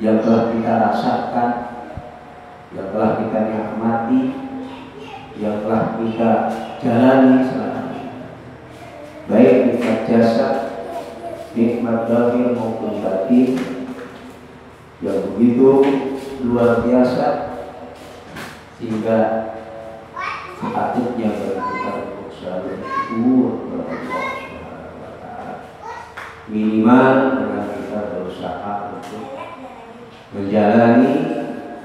yang telah kita rasakan kita jalani selama ini, baik nikmat jasad, nikmat zahir maupun batin yang begitu luar biasa, sehingga sepatutnya bagi kita untuk selalu bersyukur kepada Allah Subhanahu wa Ta'ala. Minimal dengan kita berusaha untuk menjalani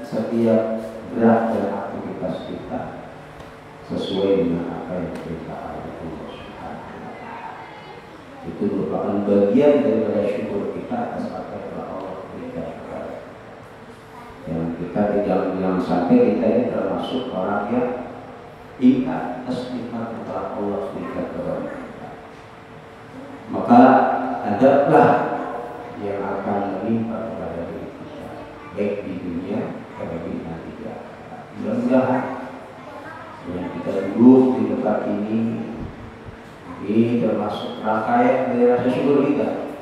setiap gerak dan aktivitas kita sesuai dengan apa yang diperintahkan oleh Allah Subhanahu wa Ta'ala. Itu merupakan bagian daripada syukur kita atas apa yang Allah berikan kepada kita. Yang kita tidak bilang sampai kita ini termasuk orang yang ingat atas nikmat yang telah Allah berikan kepada kita. Maka adablah yang akan menimpa kepada diri kita, baik di dunia maupun nanti di akhirat. Mudah-mudahan yang kita duduk di tempat ini termasuk rangkaian dari rasa syukur kita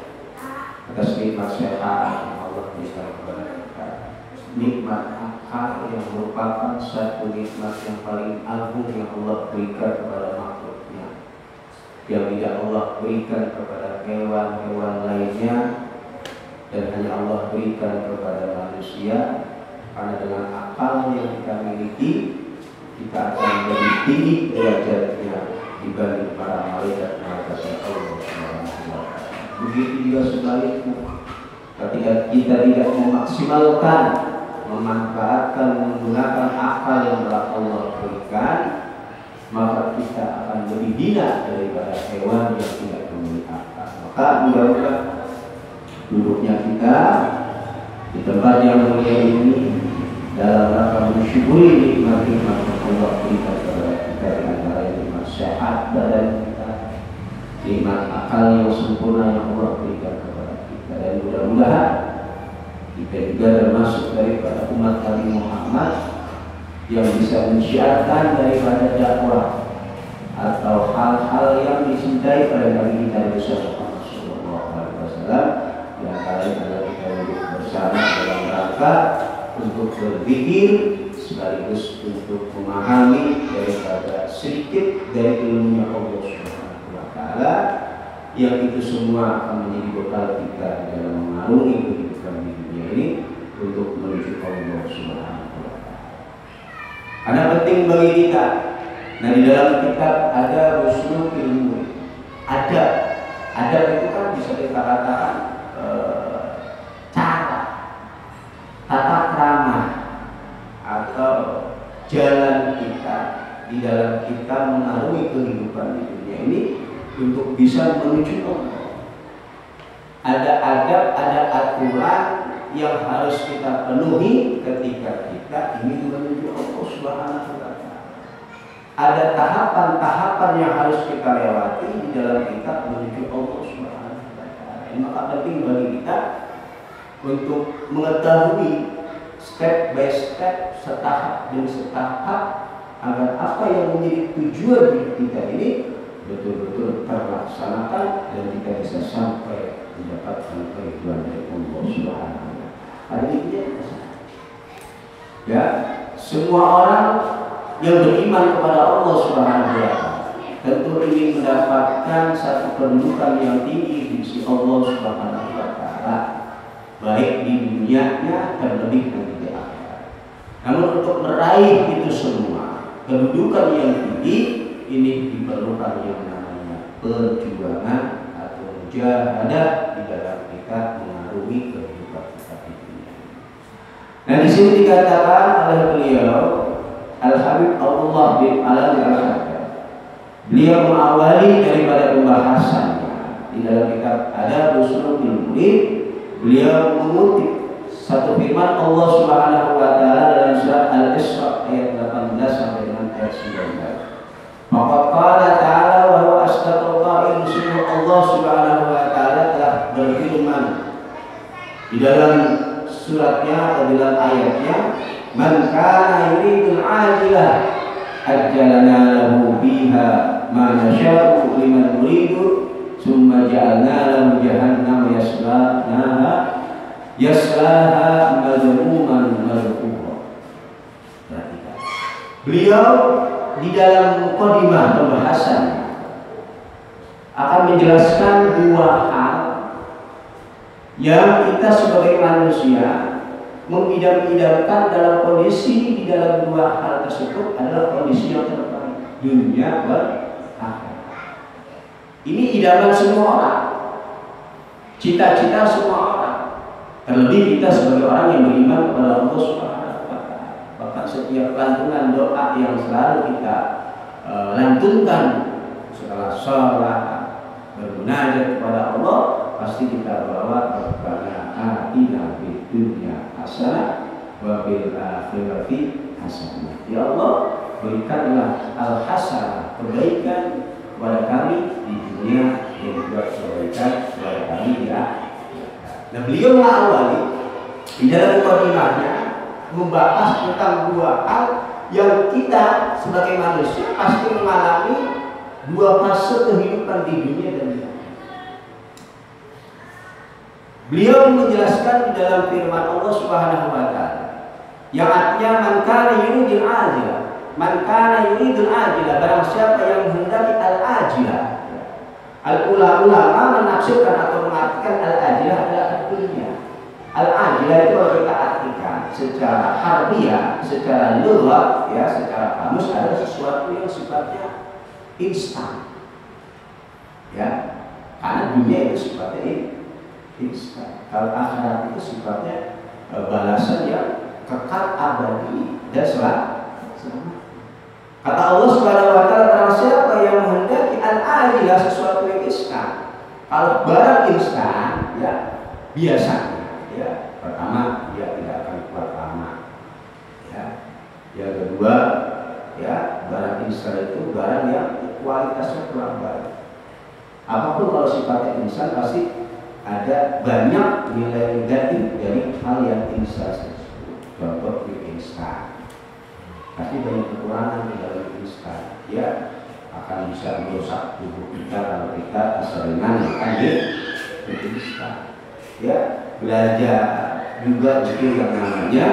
atas nikmat sehat yang Allah berikan kepada kita, nikmat akal yang merupakan satu nikmat yang paling agung yang Allah berikan kepada makhluknya, yang tidak Allah berikan kepada hewan-hewan lainnya dan hanya Allah berikan kepada manusia. Karena dengan akal yang kita miliki, kita akan lebih tinggi derajatnya dibanding para malaikat-malaikat Allah Subhanahu wa Ta'ala. Begitu juga sebaliknya, ketika kita tidak memaksimalkan, memanfaatkan, menggunakan akal yang telah Allah berikan, maka kita akan lebih hina daripada hewan yang tidak memiliki akal. Maka mudah-mudahan duduknya kita di tempat yang mulia ini dalam rangka mensyukuri nikmat-nikmat yang Allah berikan kepada kita, di antara nikmat sehat badan kita, nikmat akal yang sempurna yang Allah berikan kepada kita. Dan mudah-mudahan kita juga termasuk daripada umat Nabi Muhammad yang bisa menyiarkan daripada dakwah atau hal-hal yang dicintai oleh Nabi kita Muhammad sallallahu alaihi wasallam, yang kali adalah kita duduk bersama dalam rangka untuk berzikir sekaligus untuk memahami daripada sedikit dari ilmunya Allah Subhanahu wa Ta'ala, yang itu semua akan menjadi bekal kita dalam mengarungi kehidupan di dunia ini untuk menuju Allah Subhanahu wa Ta'ala. Karena penting bagi kita. Nah, di dalam kitab ada usul ilmu, ada itu kan bisa kita katakan cara, tata krama atau jalan kita di dalam kita mengarungi kehidupan di dunia ini untuk bisa menuju Allah. Ada adab, ada aturan yang harus kita penuhi ketika kita ingin menuju Allah Subhanahu wa Ta'ala. Ada tahapan-tahapan yang harus kita lewati di dalam kita menuju Allah Subhanahu wa Ta'ala. Maka penting bagi kita untuk mengetahui step by step, setahap demi setahap, agar apa yang menjadi tujuan hidup kita ini betul-betul terlaksanakan dan kita bisa sampai mendapatkan keriduan dari Allah Subhanahu wa Ta'ala. Hari ini ya, semua orang yang beriman kepada Allah Subhanahu wa Ta'ala tentu ingin mendapatkan satu kedudukan yang tinggi di sisi Allah Subhanahu wa Ta'ala, baik di dunianya terlebih nanti di akhirat. Namun untuk meraih itu semua, kedudukan yang tinggi ini diperlukan yang namanya perjuangan atau mujahadah di dalam kita mengarungi kehidupan kita di dunia. Nah, di sini dikatakan oleh beliau Al-Habib Abdullah bin Alawi Al-Haddad, beliau mengawali daripada pembahasannya di dalam kitab Adab Ushulul Murid. Beliau mengutip satu firman Allah Subhanahu wa Ta'ala dalam surat Al-Isra ayat 18 sampai dengan ayat 19. Maka qala ta'ala wa huwa asdaqul qail, sungguh Allah Subhanahu wa Ta'ala telah berfirman di dalam suratnya atau dalam ayatnya, man kana yuridul ajilah ajjalna lahu biha ma nasya'u liman nuridu summa ja'alna lahu jahannam yaslaha madhmuman madhura. Beliau di dalam mukadimah pembahasan akan menjelaskan dua hal yang kita sebagai manusia mengidam-idamkan dalam kondisi di dalam dua hal tersebut adalah kondisi yang terbaik, dunia dan akhirat. Ini idaman semua orang, cita-cita semua orang. Terlebih kita sebagai orang yang beriman kepada Allah Subhanahu wa Ta'ala. Bahkan setiap lantunan doa yang selalu kita lantunkan setelah sholat, bermunajat kepada Allah, pasti kita bawa kepada atina fid dunya hasanah wa fil akhirati hasanah. Ya Allah, berikanlah al-hasanah, kebaikan kepada kami di dunia dan juga kebaikan kepada kami di akhirat. Nah, beliau mengawali di dalam mukadimahnya membahas tentang dua hal yang kita sebagai manusia pasti mengalami dua fase kehidupan di dunia dan di akhirat. Beliau menjelaskan di dalam firman Allah Subhanahu wa Ta'ala yang artinya man kana yuridul ajilah, man kana yuridul ajilah, barang siapa yang menghendaki al-ajilah. Al-ulama menafsirkan atau mengartikan al-ajilah adalah dunia. Al-ajilah itu kalau kita artikan secara harfiah, secara lughat, ya, secara kamus adalah sesuatu yang sifatnya instan. Ya, karena dunia itu sifatnya instan. Kalau akhirat itu sifatnya balasan yang kekal abadi dan selamanya. Kata Allah Subhanahu wa Ta'ala, barang siapa yang menghendaki al-ajilah, sesuatu yang instan. Kalau barang instan, ya biasanya, ya pertama dia tidak akan kuat lama. Ya, yang kedua, ya barang instan itu barang yang kualitasnya kurang baik. Apapun kalau sifatnya instan pasti ada banyak nilai negatif dari hal yang instan tersebut. Contoh mie instan, pasti banyak kekurangan di dalam instan. Ya, akan bisa merusak tubuh kita kalau kita keseringan makan di instan. Ya, belajar juga itu yang namanya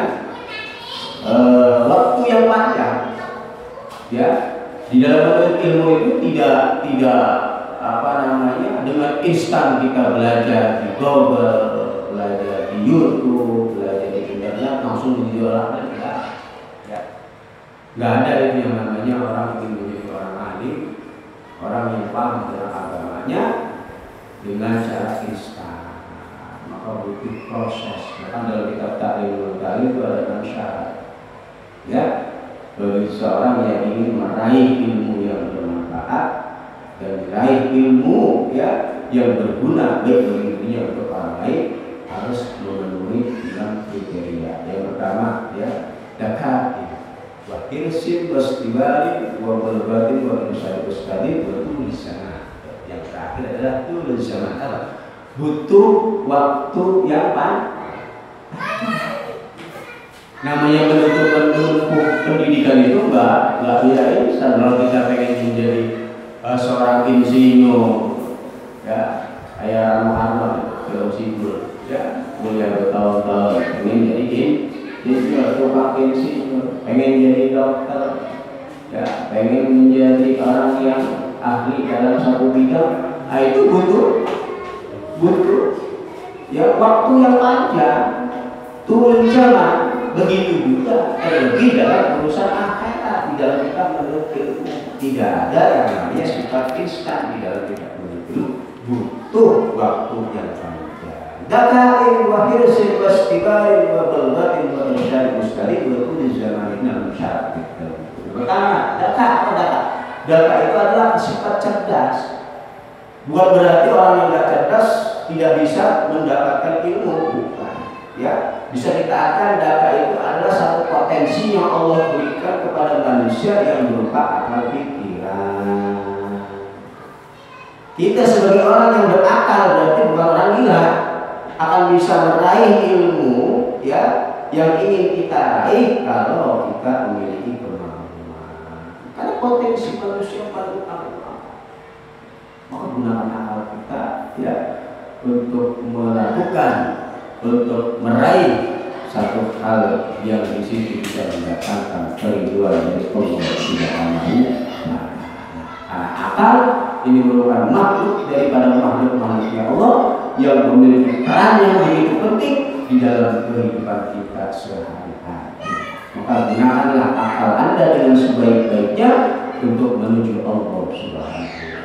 waktu yang panjang. Ya, di dalam ilmu itu tidak dengan instan kita belajar di Google, belajar di YouTube, belajar di internet langsung dijual ya. Nggak ada itu yang namanya orang ingin menjadi orang alim, orang yang paham tentang agamanya dengan cara instan. Maka butuh proses. Bahkan dalam kitab Ta'limul Ta'lim itu ada 6 syarat. Ya, bagi seorang yang ingin meraih ilmu yang bermanfaat dan meraih ilmu ya yang berguna baik bagi dirinya untuk orang lain, harus memenuhi 6 kriteria. Yang pertama, ya dakat. Wa irsin wastibari wa balbatin wa insari ustadi wa tulisana. Yang terakhir adalah tulisana. Butuh waktu yang panjang. Namanya menuntut pendidikan itu enggak bisa instan. Kalau kita pengen menjadi seorang insinyur, ya kayak Muhammad film Sibul, ya kuliah bertahun-tahun pengen jadi insinyur, tukang insinyur, pengen jadi dokter, ya pengen menjadi orang yang ahli dalam satu bidang, itu butuh ya waktu yang panjang, turun zaman. Begitu juga terlebih dalam urusan akhirat, di dalam kita menuntut ilmu tidak ada yang namanya sifat instan. Di dalam kita menuntut butuh waktu yang panjang. Dakain wa hirsin wa istibarin wa balbatin wa insyari mustari wa kulli zamanin al-musyarik. Pertama, daka. Daka itu adalah sifat cerdas. Bukan berarti orang yang tidak cerdas tidak bisa mendapatkan ilmu, bukan. Ya, bisa dikatakan daka itu adalah satu potensi yang Allah berikan kepada manusia yang berupa akal pikiran. Kita sebagai orang yang berakal berarti bukan orang gila, akan bisa meraih ilmu ya yang ingin kita raih kalau kita memiliki kemampuan. Karena potensi manusia paling utama. Maka gunakan akal kita ya untuk melakukan, untuk meraih satu hal yang di situ bisa mendatangkan kerinduan dari Allah Subhanahu akal, ini merupakan makhluk daripada makhluk-makhluknya Allah yang memiliki peran yang begitu penting di dalam kehidupan kita sehari-hari. Maka gunakanlah akal Anda dengan sebaik-baiknya untuk menuju Allah Subhanahu wa Ta'ala.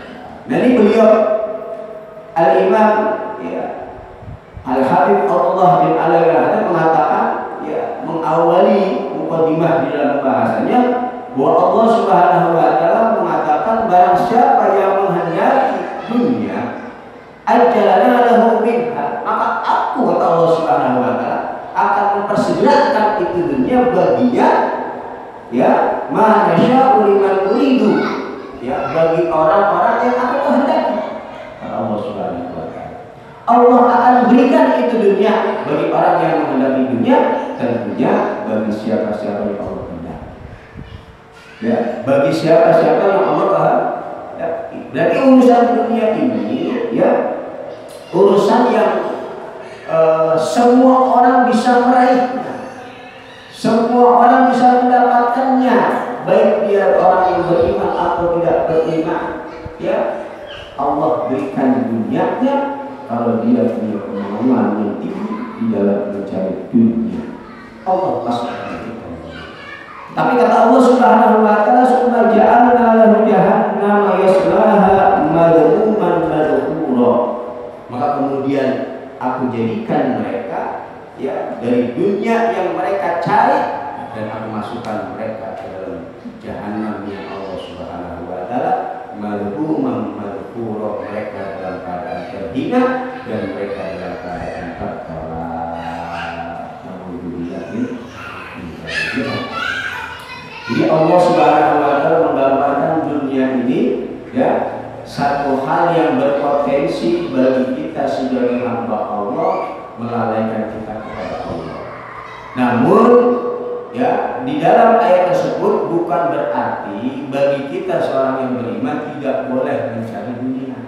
Jadi beliau Al-Imam Al-Habib Allah bin Al-Ghazali mengatakan, mengawali mukadimah di dalam bahasanya bahwa Allah Subhanahu wa Ta'ala mengatakan barang siapa yang menghendaki dunia ajalana lahu minha, maka aku, kata Allah Subhanahu wa Ta'ala, akan mempersegerakan itu dunia bagian ma nasya'u liman uridu, bagi orang-orang yang aku kehendaki, kata Allah Subhanahu wa Ta'ala. Allah akan berikan itu dunia bagi orang yang menghendaki dunia, tentunya bagi siapa-siapa yang Allah kehendaki. Bagi siapa-siapa yang Allah kehendaki. Berarti urusan dunia ini, urusan yang semua orang bisa meraihnya, semua orang bisa mendapatkannya, baik dia orang yang beriman atau tidak beriman. Allah berikan dunianya kalau dia punya kemauan yang tinggi di dalam mencari dunia, Allah pasti memberikan. Tapi kata Allah Subhanahu wa Ta'ala, "Summa ja'alna lahu jahannama yaslaha madhuman madhura." Maka kemudian aku jadikan mereka dari dunia yang mereka cari, dan aku masukkan mereka ke dalam jahannam yang Allah Subhanahu wa Ta'ala madhuman madhura, mereka dalam keadaan terhina dan mereka dalam keadaan tercela. Jadi Allah Subhanahu wa Ta'ala menggambarkan dunia ini satu hal yang berpotensi bagi kita sebagai hamba Allah melalaikan kita kepada Allah. Namun di dalam ayat tersebut bukan berarti bagi kita seorang yang beriman tidak boleh mencari dunia.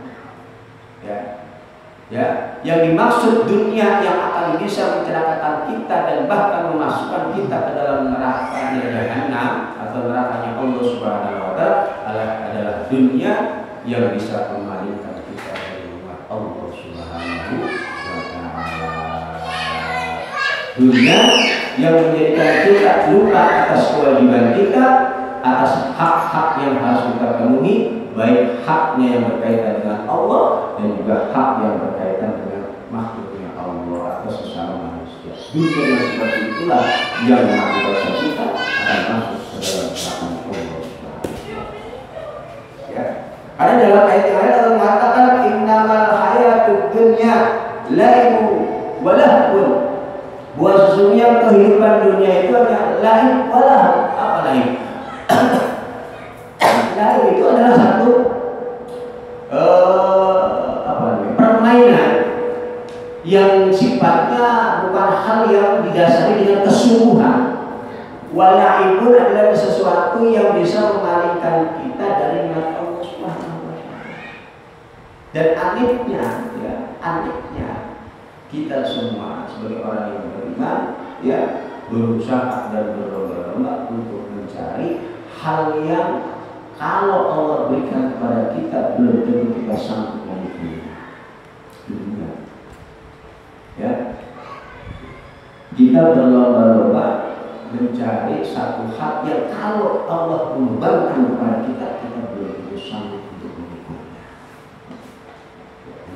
Yang dimaksud dunia yang akan bisa mencelakakan kita dan bahkan memasukkan kita ke dalam neraka jahanam atau nerakanya Allah Subhanahu wa Ta'ala adalah dunia yang bisa memalingkan kita dari rumah Allah Subhanahu wa Ta'ala. Dunia yang menjadikan kita lupa atas kewajiban kita, atas hak-hak yang harus kita penuhi, baik haknya yang berkaitan dengan Allah dan juga hak yang berkaitan dengan makhluknya Allah atau sesama manusia. Dunia yang seperti itulah yang mengakibatkan kita akan masuk ke dalam neraka Allah. Karena dalam ayat yang lain Allah mengatakan innamal hayatud dunya laibu wa lahwun. Bahwa sesungguhnya kehidupan dunia itu hanya laib wa lahw. Apa laib? Laib itu adalah satu permainan yang sifatnya bukan hal yang didasari dengan kesungguhan. Walaibun adalah sesuatu yang bisa memalingkan kita dari nikmat Allah Subhanahu wa Ta'ala. Dan anehnya kita semua sebagai orang yang beriman berusaha dan berlomba-lomba untuk mencari hal yang kalau Allah berikan kepada kita belum tentu kita sanggup memilikinya. Kita berlomba-lomba mencari satu hal yang kalau Allah membebankan kepada kita belum tentu sanggup untuk memilikinya.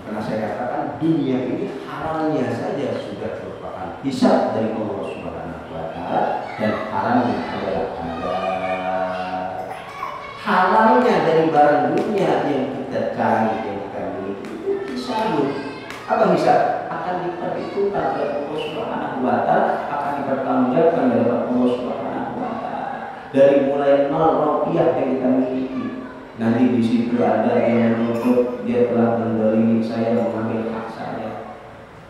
Karena saya katakan dunia ini halalnya saja sudah merupakan hisab dari Allah Subhanahu wa Ta'ala, dan haramnya adalah halalnya dari barang dunia yang kita cari, yang kita miliki itu hisab. Apa hisab? Akan diperhitungkan oleh Allah Subhanahu wa Ta'ala, akan dipertanggungjawabkan oleh Allah Subhanahu wa Ta'ala. Dari mulai 0 rupiah yang kita miliki, nanti di situ ada yang menuntut dia telah mendolimi saya, mengambil hak saya.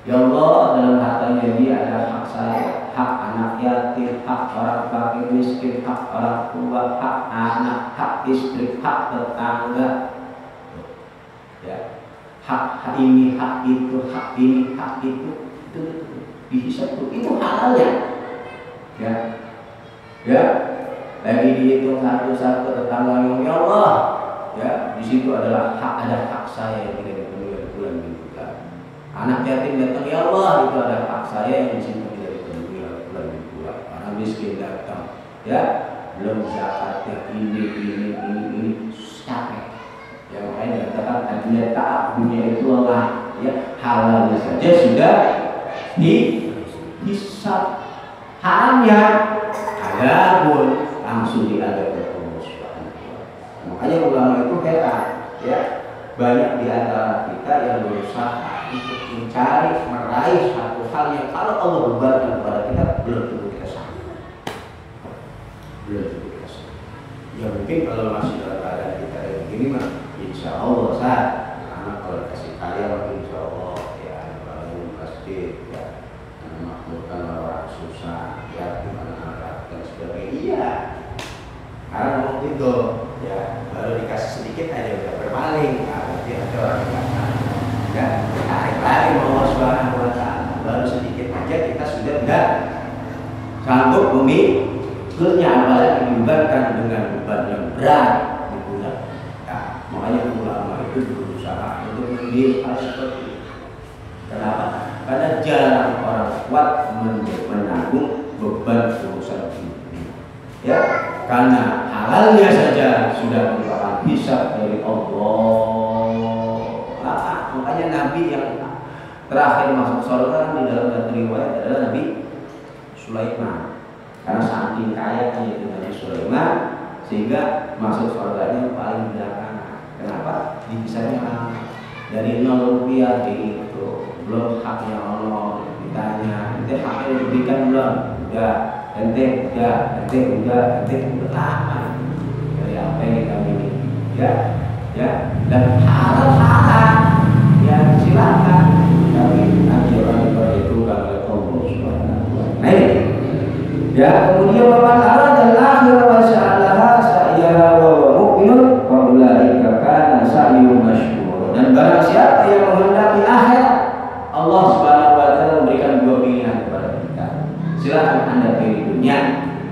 Ya Allah, dalam hartanya dia ada hak saya, hak anak yatim, hak orang fakir miskin, hak orang tua, hak anak, hak istri, hak tetangga. Hak ini, hak itu, hak ini, hak itu dihisab itu halalnya. Lagi dihitung satu-satu tetangga yang ya Allah, Ya, di situ adalah ada hak saya yang tidak dipenuhi oleh bulan bin bulan. Anak yatim datang, ya Allah, itu ada hak saya yang di situ tidak dipenuhi oleh bulan bin bulan. Orang miskin datang, ya, belum zakatnya ini capek. Yang lain dikatakan dunia taat, dunia itu lelah, ya, halalnya saja sudah dihisab, haramnya ada pun langsung diadab oleh Allah Subhanahu wa Ta'ala. Makanya ulama itu heran, ya, banyak di antara kita yang berusaha untuk mencari, meraih satu hal yang kalau Allah bebankan kepada kita belum tentu kita sanggup. Belum tentu kita sanggup. Ya mungkin kalau masih dalam keadaan kita yang begini mah, insya Allah sah. Karena kalau kasih kaya mungkin insya Allah ya bangun masjid, ya, memakmurkan orang susah, ya, gimana dan sebagainya. Iya. Karena waktu itu ya baru dikasih sedikit aja udah berpaling, berarti ada orang yang nggak ya tarik lagi Allah Subhanahu wa Ta'ala. Baru sedikit aja kita sudah tidak sanggup memikulnya, apalagi dibebankan dengan beban yang berat di pundak. Nah, makanya ulama itu berusaha untuk mendidik hal seperti itu. Kenapa? Karena jarang orang kuat menanggung beban urusan ini. Ya, karena halalnya saja sudah merupakan hisab dari Allah. Makanya Nabi yang terakhir masuk surga di dalam riwayat adalah Nabi Sulaiman. Karena saking kayanya itu Nabi Sulaiman sehingga masuk surganya paling belakangan. Kenapa? Dihisabnya dari 0 rupiah itu belum haknya Allah ditanya, nanti haknya diberikan belum? Udah. Ente udah lama dari apa yang kita miliki, ya, dan halal ya silakan, tapi anjuran itu oleh Allah Subhanahu wa Ta'ala. Ya, kemudian waman arada al-akhirah wa sa'alaha sa'yaha wa mu'minun fa ulaika kana sa'yuhum mashkur. Dan barang siapa yang menghendaki akhirat, Allah Subhanahu wa Ta'ala memberikan 2 pilihan kepada kita. Silakan Anda pilih dunia,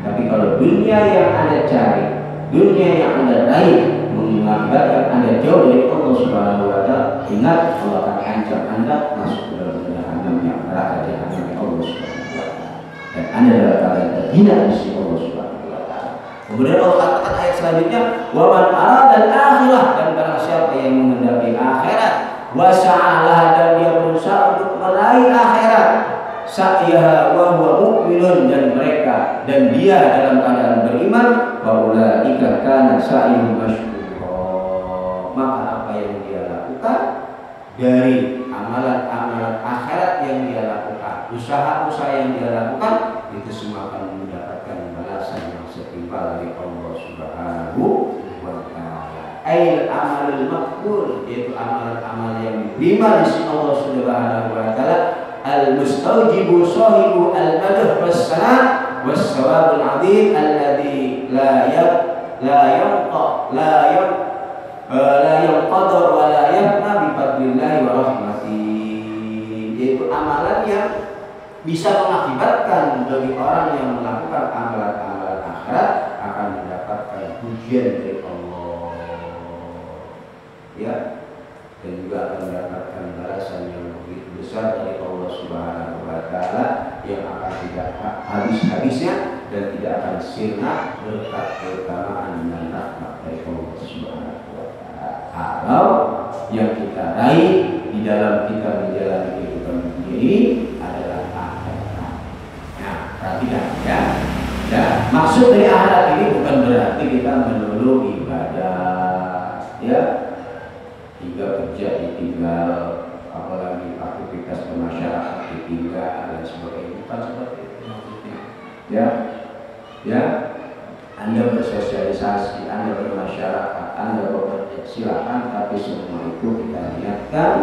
tapi kalau dunia yang Anda cari, dunia yang Anda raih mengakibatkan Anda jauh dari Allah Subhanahu wa Ta'ala, ingat Allah akan ancam Anda masuk ke dalam jahanam yang neraka jahanam Allah Subhanahu wa Ta'ala, dan Anda dalam keadaan terhina di sisi Allah Subhanahu wa Ta'ala. Kemudian Allah katakan ayat selanjutnya, wa man arada al-akhirah, dan barang siapa yang menghendaki akhirat, wa sa'alah, dan dia berusaha untuk meraih akhirat, sa'yaha wa huwa mu'minun, dan dia dalam keadaan beriman, wa ulaika kana sa'yuhum mashkura. Maka apa yang dia lakukan dari amalan-amalan akhirat yang dia lakukan, usaha-usaha yang dia lakukan, itu semua akan mendapatkan balasan yang setimpal dari Allah Subhanahu wa Ta'ala. Ail amalul maqbul, yaitu amalan-amal yang diterima di sisi Allah Subhanahu wa Ta'ala. Al-mustawjibu sahibu al-madh was-sana was-sawabul 'adzim alladhi la yanqadar wa la yafna bi fadlillahi wa rahmatihi. Yaitu amalan yang bisa mengakibatkan bagi orang yang melakukan amalan-amalan akhirat akan mendapatkan pujian dari Allah, ya, dan juga akan mendapatkan balasan yang begitu besar dari Allah Subhanahu wa Ta'ala yang akan tidak habis-habisnya dan tidak akan sirna berkat keutamaan dan rahmat dari Allah Subhanahu wa Ta'ala. Kalau yang kita raih di dalam kita menjalani kehidupan ini adalah akhirat. Nah, perhatikan ya. Ya, maksud dari akhirat ini bukan berarti kita melulu ibadah, ya. 3 kerja ditinggal, apalagi aktivitas bermasyarakat ditinggal dan sebagainya, bukan seperti itu maksudnya. Ya, Anda bersosialisasi, Anda bermasyarakat, Anda bekerja, silakan, tapi semua itu kita niatkan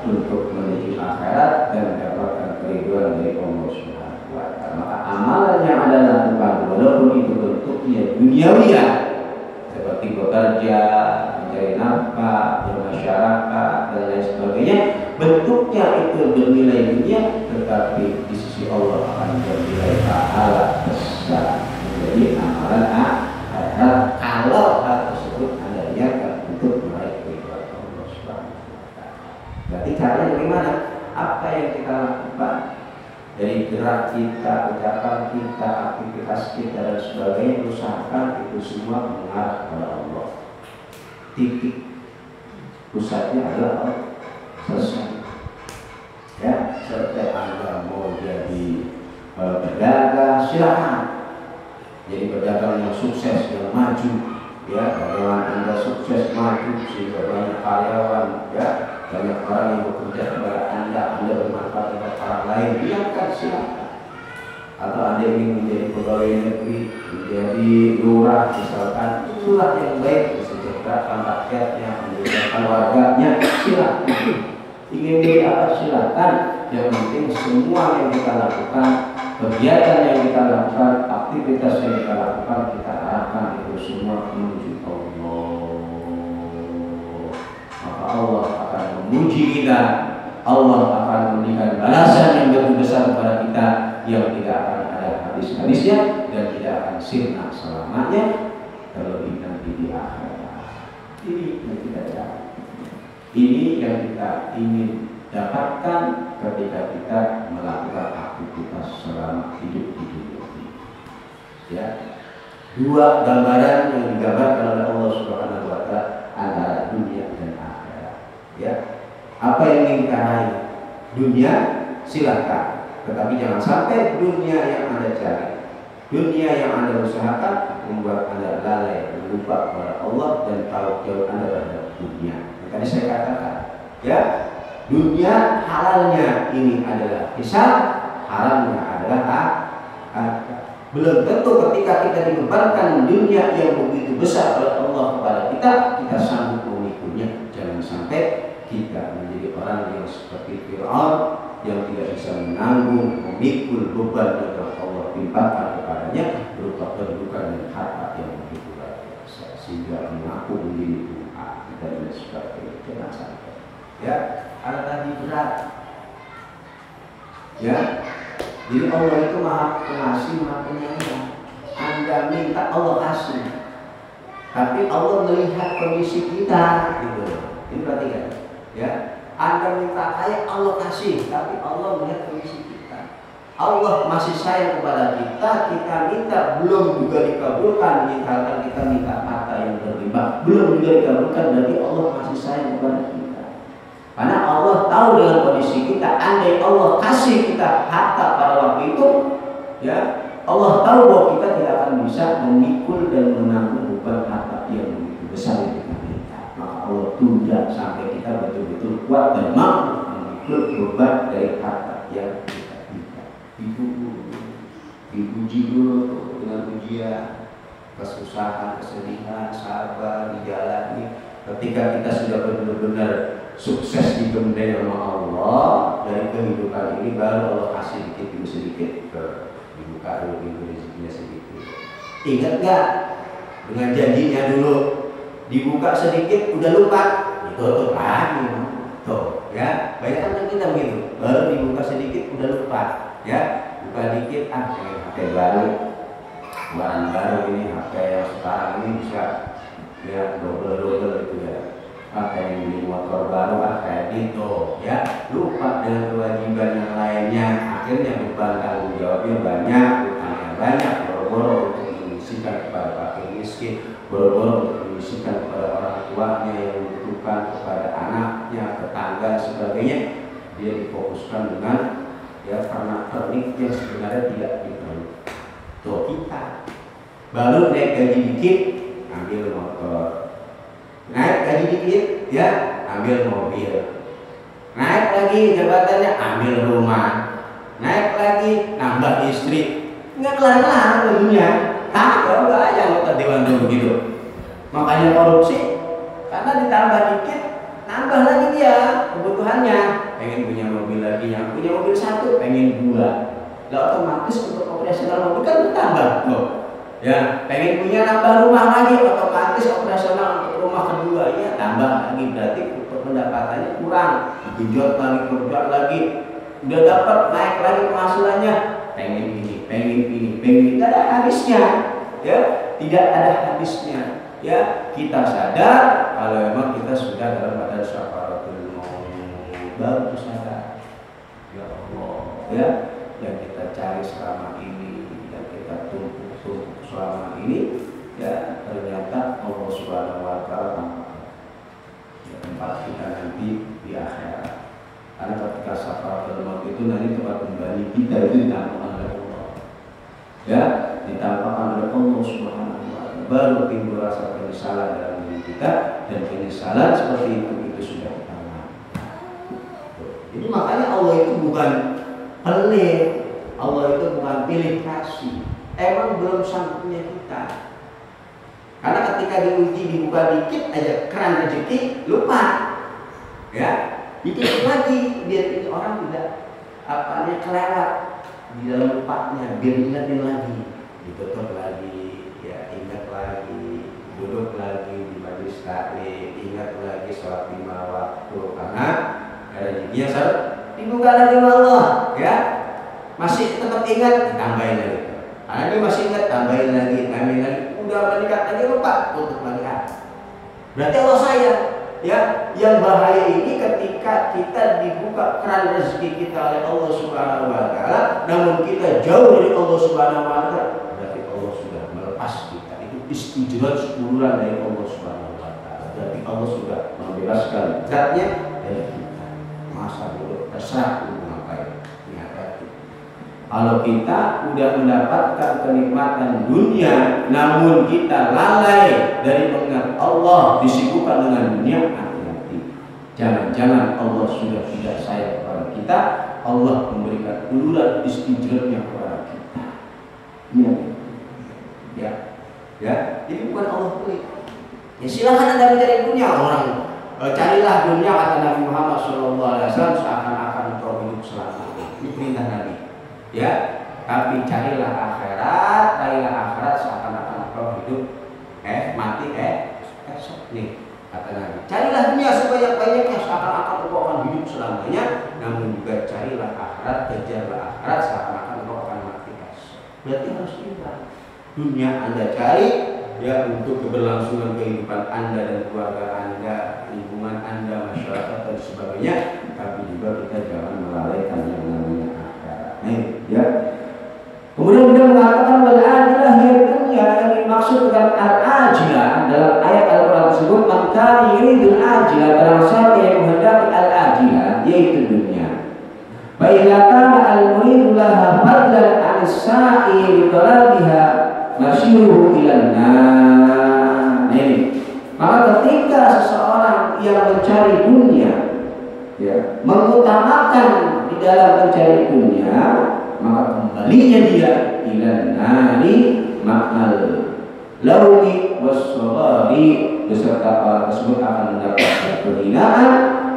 untuk menuju akhirat dan mendapatkan keridhaan dari Allah Subhanahu wa Ta'ala. Maka amalan yang Anda lakukan, walaupun itu bentuknya duniawiya, seperti bekerja, mencari nafkah, bermasyarakat dan lain sebagainya, bentuknya itu bernilai dunia, tetapi di sisi Allah akan bernilai pahala besar menjadi amalan akhirat kalau hal tersebut Anda niatkan untuk gerak kita, ucapan kita, aktivitas kita dan sebagainya, usahakan itu semua mengarah kepada Allah. Titik pusatnya adalah Allah. Selesai. Ya, seperti Anda mau jadi pedagang, silakan. Jadi pedagang yang sukses, yang maju, ya, bagaimana Anda sukses maju sehingga banyak karyawan, ya, banyak orang yang bekerja kepada Anda bermanfaat kepada orang lain, biarkan, silakan. Atau Anda ingin menjadi pegawai negeri, menjadi lurah misalkan, itulah yang baik, mesejahterakan rakyatnya, menyejahterakan warganya, silakan. Ingin menjadi apa, silakan. Yang penting semua yang kita lakukan, kegiatan yang kita lakukan, aktivitas yang kita lakukan, kita arahkan itu semua menuju Allah. Maka Allah akan memuji kita, Allah akan memberikan balasan yang begitu besar kepada kita, yang tidak akan ada habis-habisnya dan tidak akan sirna selamanya, terlebih nanti di akhirat. Ini yang kita cari. Ini yang kita ingin dapatkan ketika kita melakukan aktivitas selama hidup di dunia ini. Ya, dua gambaran yang digambarkan oleh Allah Subhanahu wa Ta'ala antara dunia dan akhirat. Ya, apa yang ingin kita raih? Dunia, silakan. Tetapi jangan sampai dunia yang Anda cari, dunia yang Anda usahakan membuat Anda lalai, lupa kepada Allah dan tahu jauh Anda terhadap dunia. Tadi saya katakan, ya, dunia halalnya ini adalah hisab, haramnya adalah akhirat. Belum tentu ketika kita dibebankan dunia yang begitu besar oleh Allah kepada kita, kita sanggup memikulnya. Jangan sampai kita menjadi orang yang seperti Fir'aun, yang tidak bisa menanggung, memikul beban yang telah Allah timpakan kepadanya berupa kedudukan dan harta yang begitu luar biasa, sehingga mengaku menjadi Tuhan dan sebagainya. Jangan sampai. Ya, ada tadi berat. Ya, jadi Allah itu maha pengasih, maha penyayang. Anda minta, Allah kasih. Tapi Allah melihat kondisi kita, gitu. Ini perhatikan. Ya, Anda minta kaya, Allah kasih, tapi Allah melihat kondisi kita. Allah masih sayang kepada kita, kita minta belum juga dikabulkan. Misalkan kita minta harta yang berlimpah, belum juga dikabulkan, berarti Allah masih sayang kepada kita. Karena Allah tahu dengan kondisi kita. Andai Allah kasih kita harta pada waktu itu, ya, Allah tahu bahwa kita tidak akan bisa memikul dan menanggung beban harta yang begitu besar yang kita minta. Maka Allah tunda sampai kita betul-betul kuat dan mampu memikul beban dari harta yang kita minta. Diuji dulu dengan ujian, kesusahan, kesedihan, sabar, dijalani. Ketika kita sudah benar-benar sukses digembleng sama Allah dari kehidupan ini, baru Allah kasih sedikit demi sedikit, dibuka dulu pintu rezekinya sedikit. Ingat gak dengan janjinya dulu, dibuka sedikit udah lupa, ditutup lagi. Tuh, ya, banyak kan kita begitu, baru dibuka sedikit udah lupa, ya, buka dikit, pengen HP baru, barang baru ini, HP yang sekarang ini bisa, ya, double itu ya. Pengen beli motor baru, kayak gitu, ya, lupa dengan kewajiban yang lainnya, akhirnya beban tanggung jawabnya banyak, utangnya banyak, boro-boro untuk mengisikan kepada fakir miskin, boro-boro untuk mengisikan kepada orang tuanya yang membutuhkan, kepada anaknya, tetangga, sebagainya. Dia difokuskan dengan, ya, karena pernik yang sebenarnya tidak diperlukan. Tuh, kita baru naik gaji dikit, ambil motor. Naik gaji dikit, ya, ambil mobil. Naik lagi jabatannya, ambil rumah. Naik lagi, nambah istri. Nggak kelar-kelar dunia. Kalau nggak aja anggota dewan tuh begitu. Makanya korupsi, karena ditambah dikit, nambah lagi dia kebutuhannya. Pengen punya mobil lagi, yang punya mobil satu, pengen dua. Lah otomatis untuk operasional mobil kan bertambah loh. Ya, pengen punya nambah rumah lagi, otomatis operasional untuk rumah kedua, ya, tambah lagi, berarti pendapatannya kurang, digenjot lagi, udah dapat, naik lagi penghasilannya, pengen ini, tidak ada habisnya, ya, tidak ada habisnya, ya. Kita sadar kalau memang kita sudah dalam badan syafaratul maut, baru sadar, ya Allah, ya, yang kita cari selama ini, yang kita tumpuk selama ini, ya ternyata Allah Subhanahu wa Ta'ala tempat kita nanti di akhirat. Karena ketika sakaratul maut itu nanti tempat kembali kita itu ditampakkan oleh Allah. Ya, ditampakkan oleh Allah Subhanahu wa Ta'ala. Baru timbul rasa penyesalan dalam diri kita, dan penyesalan seperti itu sudah kita lakukan. Jadi makanya Allah itu bukan pelit, Allah itu bukan pilih kasih. Emang belum sampainya kita. Karena ketika diuji dibuka dikit aja keran rezeki, lupa, ya, dikit lagi biar ini orang tidak apanya kelewat di dalam lupanya, biar ingatin lagi, ditutup lagi, ya ingat lagi, duduk lagi di majelis taklim, ingat lagi sholat 5 waktu, karena rezekinya dibuka lagi sama Allah, ya, masih tetap ingat, tambahin lagi. Karena dia masih ingat, tambahin lagi, udah meningkat lagi lupa untuk melihat. Berarti Allah sayang, ya. Yang bahaya ini ketika kita dibuka keran rezeki kita oleh Allah Subhanahu wa Ta'ala, namun kita jauh dari Allah Subhanahu wa Ta'ala, berarti Allah sudah melepas kita. Itu istijraj uluran dari Allah Subhanahu wa Ta'ala. Berarti Allah sudah membebaskan zatnya dari kita. Masa dulu terserah ngapain. Kalau kita sudah mendapatkan kenikmatan dunia, namun kita lalai dari mengingat Allah, disibukkan dengan dunia, hati-hati. Jangan-jangan Allah sudah tidak sayang kepada kita, Allah memberikan uluran istijrabnya kepada kita. Ya, ini bukan Allah pelit. Ya silakan Anda mencari dunia, orang carilah dunia kata Nabi Muhammad SAW seakan-akan engkau hidup selamanya. Ini perintah Nabi. Ya, tapi carilah akhirat seakan-akan engkau hidup mati esok nih kata Nabi. Carilah dunia sebanyak-banyaknya seakan-akan engkau akan hidup selamanya, namun juga carilah akhirat, kejarlah akhirat seakan-akan engkau akan mati esok. Berarti harus imbang. Dunia Anda cari ya untuk keberlangsungan kehidupan Anda dan keluarga Anda, lingkungan Anda, masyarakat dan sebagainya, tapi juga kita jangan melalaikan yang namanya ya. Kemudian beliau mengatakan wal ajilah dunya, yang dimaksud dengan al-ajilah dalam ayat Al-Qur'an tersebut, maka yuridul ajilah, barang siapa yang menghendaki al-ajilah yaitu dunia. Baiklah kana al-muridu laha fadlan an-sa'i li talabiha masyiruhu ilan nar. Maka ketika seseorang yang mencari dunia, ya, mengutamakan di dalam mencari dunia, maka kembalinya dia ilan nari ma'al launi was-saghari, beserta orang tersebut akan mendapat penghinaan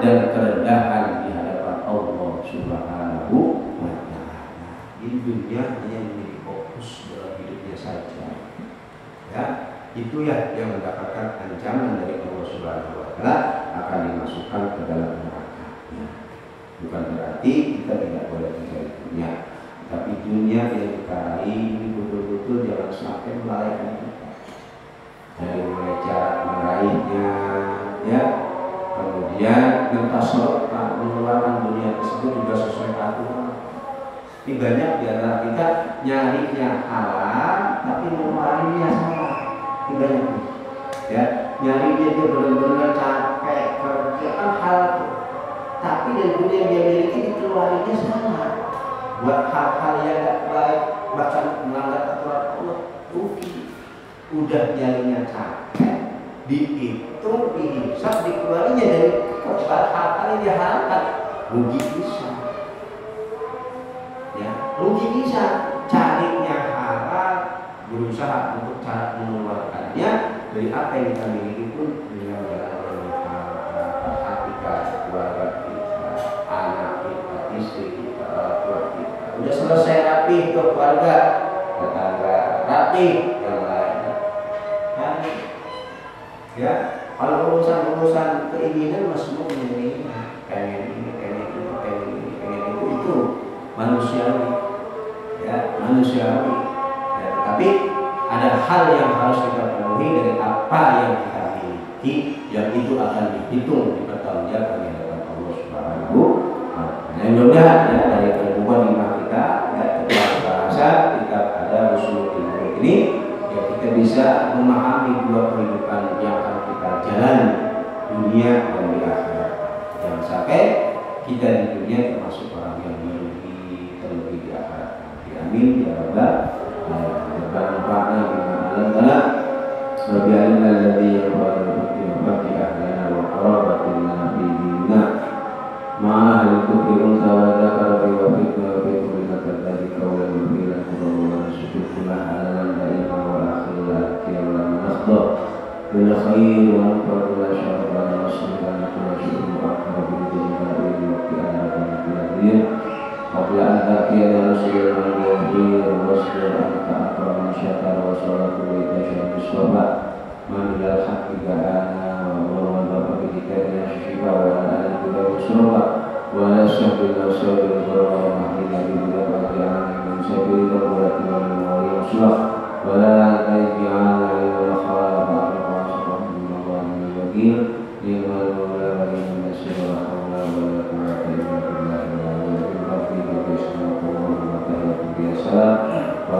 dan kerendahan di hadapan Allah Subhanahu wa Ta'ala. Di dunia hanya menjadi fokus dalam hidupnya saja, ya, itu ya yang mendapatkan ancaman dari Allah Subhanahu wa Ta'ala, akan dimasukkan ke dalam neraka. Bukan berarti kita tidak boleh mencari dunia, tapi dunia yang kita raih ini betul-betul jangan sampai melalaikan kita. Dari mulai cara meraihnya, ya, kemudian mentasawuf mengeluarkan dunia tersebut juga sesuai aturan. Ini banyak di antara kita nyarinya halal, tapi mengeluarkannya salah. Ini banyak, ya, nyarinya dia benar-benar capek kerja kan halal, tapi dari dunia yang dia miliki dikeluarinya salah, buat hal-hal yang tidak baik, bahkan melanggar aturan Allah. Rugi. Udah nyarinya capek, dihitung, dihisap, dikeluarinya dari hal-hal yang diharapkan, rugi bisa. Ya, rugi bisa. Carinya halal, berusaha untuk cara mengeluarkannya dari apa yang kita miliki pun dengan jalan yang perhatikan keluarga kita, anak kita, istri kita, orang tua kita. Udah selesai rapi ke keluarga, tetangga rapi, yang lain. Ya, kalau urusan keinginan masih mau menjadi pengen ini, pengen itu, pengen ini, pengen itu manusiawi, ya, manusiawi. Ya, tetapi ada hal yang harus kita penuhi dari apa yang kita miliki, yang itu akan dihitung, dipertanggungjawabkan di hadapan Allah Subhanahu wa Ta'ala. Mudah-mudahan ya dari kehidupan kita, ya, ini, ya kita bisa memahami dua kehidupan yang akan kita jalani, dunia dan di akhirat. Jangan sampai kita di dunia termasuk orang yang merugi terlebih di akhirat. Amin ya rabbal alamin. Rabbana bima alamtana wa bi alimna alladhi yaqulu wa bi ahlina wa qarabatina bi dinina ma'a al-kufri unsa wa dzakara bi wa fitna wa bi kulli dzalika qawlan wa fi'lan wa syukruna halalan da'iman wa akhirat wa nakhda bil khair wa nafa'u la syarra wa nasrana wa syukru akbar bi dzalika wa bi ahlina qabla an ta'tiyana rasulun wasbir anta akraman syakar wa salatu wa tasyahadu soba manilal haqqi ba'ana wa bapak bidikari syifa wa ala al-buda wa surga wa ala sahbil nasabil barwa wa mahdina bibuda ba'di'ana min sabil darwati wa min wali wa sulah wa la taibi'ana wa khala ba'ala wa asabahum min Allah min wakil liman wa la wa liman nasir wa hawla wa la quwwata illa billah wa la billahi wa bi'isna wa biasa wa